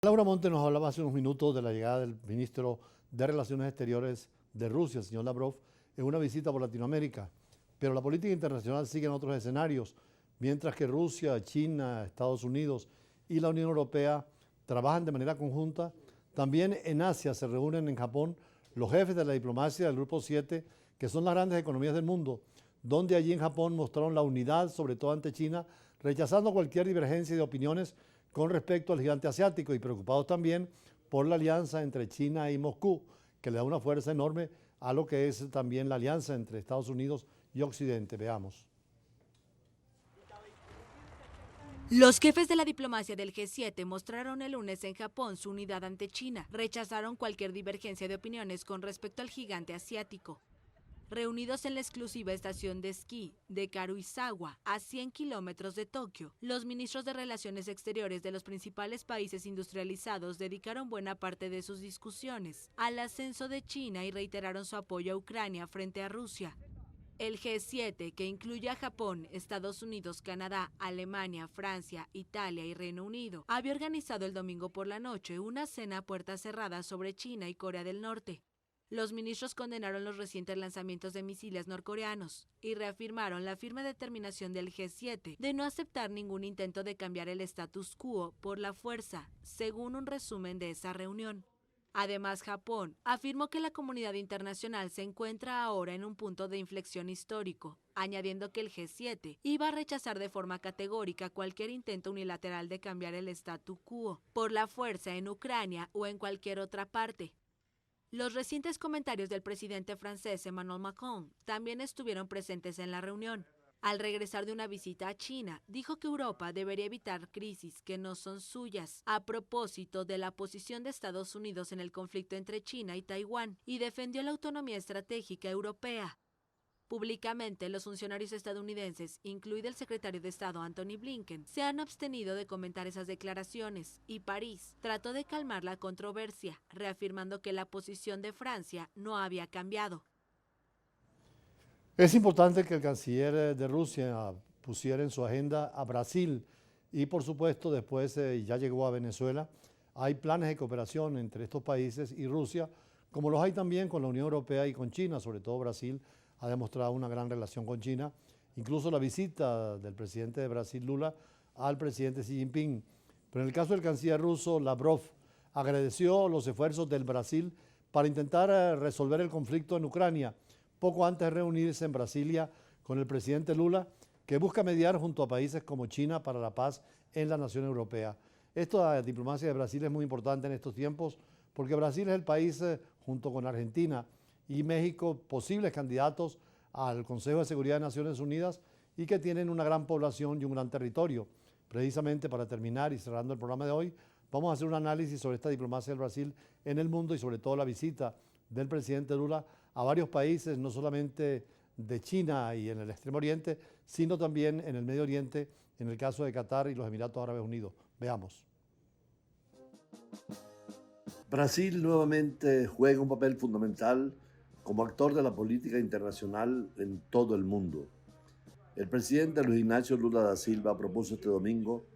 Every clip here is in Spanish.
Laura Monte nos hablaba hace unos minutos de la llegada del ministro de Relaciones Exteriores de Rusia, el señor Lavrov, en una visita por Latinoamérica. Pero la política internacional sigue en otros escenarios, mientras que Rusia, China, Estados Unidos y la Unión Europea trabajan de manera conjunta. También en Asia se reúnen en Japón los jefes de la diplomacia del Grupo 7, que son las grandes economías del mundo, donde allí en Japón mostraron la unidad, sobre todo ante China, rechazando cualquier divergencia de opiniones con respecto al gigante asiático y preocupados también por la alianza entre China y Moscú, que le da una fuerza enorme a lo que es también la alianza entre Estados Unidos y Occidente. Veamos. Los jefes de la diplomacia del G7 mostraron el lunes en Japón su unidad ante China, rechazaron cualquier divergencia de opiniones con respecto al gigante asiático. Reunidos en la exclusiva estación de esquí de Karuizawa, a 100 kilómetros de Tokio, los ministros de Relaciones Exteriores de los principales países industrializados dedicaron buena parte de sus discusiones al ascenso de China y reiteraron su apoyo a Ucrania frente a Rusia. El G7, que incluye a Japón, Estados Unidos, Canadá, Alemania, Francia, Italia y Reino Unido, había organizado el domingo por la noche una cena a puertas cerradas sobre China y Corea del Norte. Los ministros condenaron los recientes lanzamientos de misiles norcoreanos y reafirmaron la firme determinación del G7 de no aceptar ningún intento de cambiar el status quo por la fuerza, según un resumen de esa reunión. Además, Japón afirmó que la comunidad internacional se encuentra ahora en un punto de inflexión histórico, añadiendo que el G7 iba a rechazar de forma categórica cualquier intento unilateral de cambiar el statu quo por la fuerza en Ucrania o en cualquier otra parte. Los recientes comentarios del presidente francés Emmanuel Macron también estuvieron presentes en la reunión. Al regresar de una visita a China, dijo que Europa debería evitar crisis que no son suyas, a propósito de la posición de Estados Unidos en el conflicto entre China y Taiwán, y defendió la autonomía estratégica europea. Públicamente, los funcionarios estadounidenses, incluido el secretario de Estado Antony Blinken, se han abstenido de comentar esas declaraciones, y París trató de calmar la controversia, reafirmando que la posición de Francia no había cambiado. Es importante que el canciller de Rusia pusiera en su agenda a Brasil y por supuesto después ya llegó a Venezuela. Hay planes de cooperación entre estos países y Rusia, como los hay también con la Unión Europea y con China, sobre todo Brasil ha demostrado una gran relación con China. Incluso la visita del presidente de Brasil, Lula, al presidente Xi Jinping. Pero en el caso del canciller ruso, Lavrov, agradeció los esfuerzos del Brasil para intentar resolver el conflicto en Ucrania, poco antes de reunirse en Brasilia con el presidente Lula, que busca mediar junto a países como China para la paz en la nación europea. Esta diplomacia de Brasil es muy importante en estos tiempos porque Brasil es el país, junto con Argentina y México, posibles candidatos al Consejo de Seguridad de Naciones Unidas y que tienen una gran población y un gran territorio. Precisamente para terminar y cerrando el programa de hoy, vamos a hacer un análisis sobre esta diplomacia del Brasil en el mundo y sobre todo la visita del presidente Lula a varios países, no solamente de China y en el Extremo Oriente, sino también en el Medio Oriente, en el caso de Qatar y los Emiratos Árabes Unidos. Veamos. Brasil nuevamente juega un papel fundamental como actor de la política internacional en todo el mundo. El presidente Luis Ignacio Lula da Silva propuso este domingo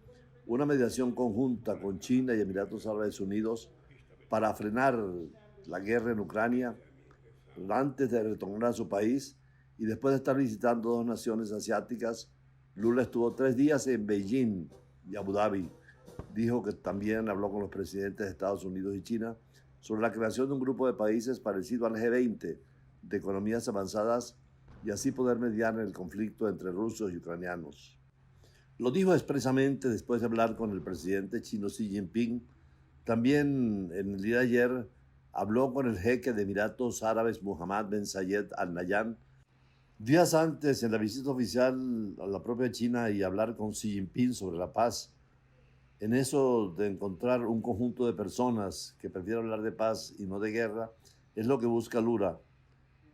una mediación conjunta con China y Emiratos Árabes Unidos para frenar la guerra en Ucrania antes de retornar a su país, y después de estar visitando dos naciones asiáticas, Lula estuvo 3 días en Beijing y Abu Dhabi. Dijo que también habló con los presidentes de Estados Unidos y China sobre la creación de un grupo de países parecido al G20 de economías avanzadas y así poder mediar en el conflicto entre rusos y ucranianos. Lo dijo expresamente después de hablar con el presidente chino Xi Jinping. También en el día de ayer habló con el jeque de Emiratos Árabes Mohammed bin Zayed Al Nahyan. Días antes, en la visita oficial a la propia China y hablar con Xi Jinping sobre la paz, en eso de encontrar un conjunto de personas que prefieren hablar de paz y no de guerra, es lo que busca Lula.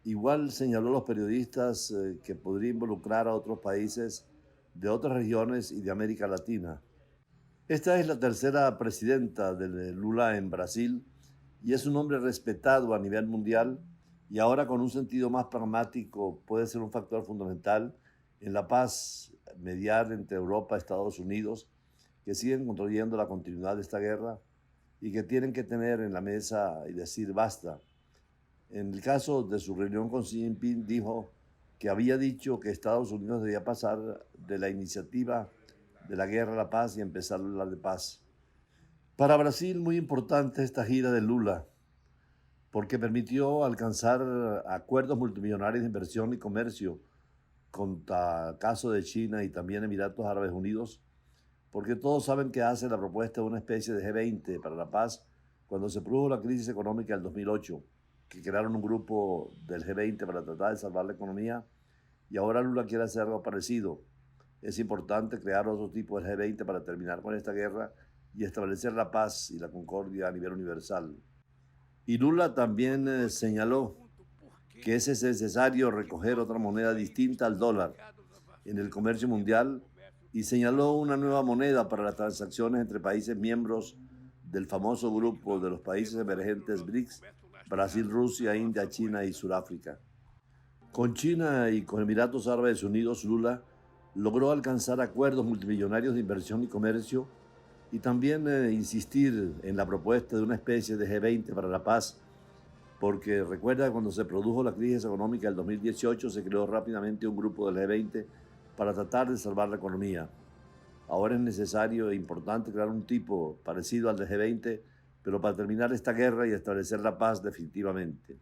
Igual señaló a los periodistas que podría involucrar a otros países de otras regiones y de América Latina. Esta es la tercera presidenta de Lula en Brasil y es un hombre respetado a nivel mundial, y ahora con un sentido más pragmático puede ser un factor fundamental en la paz, mediar entre Europa y Estados Unidos, que siguen construyendo la continuidad de esta guerra, y que tienen que tener en la mesa y decir basta. En el caso de su reunión con Xi Jinping dijo que había dicho que Estados Unidos debía pasar de la iniciativa de la guerra a la paz y empezar a hablar de paz. Para Brasil, muy importante esta gira de Lula, porque permitió alcanzar acuerdos multimillonarios de inversión y comercio con el caso de China y también Emiratos Árabes Unidos, porque todos saben que hace la propuesta de una especie de G20 para la paz cuando se produjo la crisis económica del 2008, que crearon un grupo del G20 para tratar de salvar la economía, y ahora Lula quiere hacer algo parecido. Es importante crear otro tipo de G20 para terminar con esta guerra y establecer la paz y la concordia a nivel universal. Y Lula también señaló que es necesario recoger otra moneda distinta al dólar en el comercio mundial y señaló una nueva moneda para las transacciones entre países miembros del famoso grupo de los países emergentes BRICS, Brasil, Rusia, India, China y Sudáfrica. Con China y con Emiratos Árabes Unidos, Lula logró alcanzar acuerdos multimillonarios de inversión y comercio y también insistir en la propuesta de una especie de G20 para la paz, porque recuerda que cuando se produjo la crisis económica del 2018 se creó rápidamente un grupo del G20 para tratar de salvar la economía. Ahora es necesario e importante crear un tipo parecido al de G20, pero para terminar esta guerra y establecer la paz definitivamente.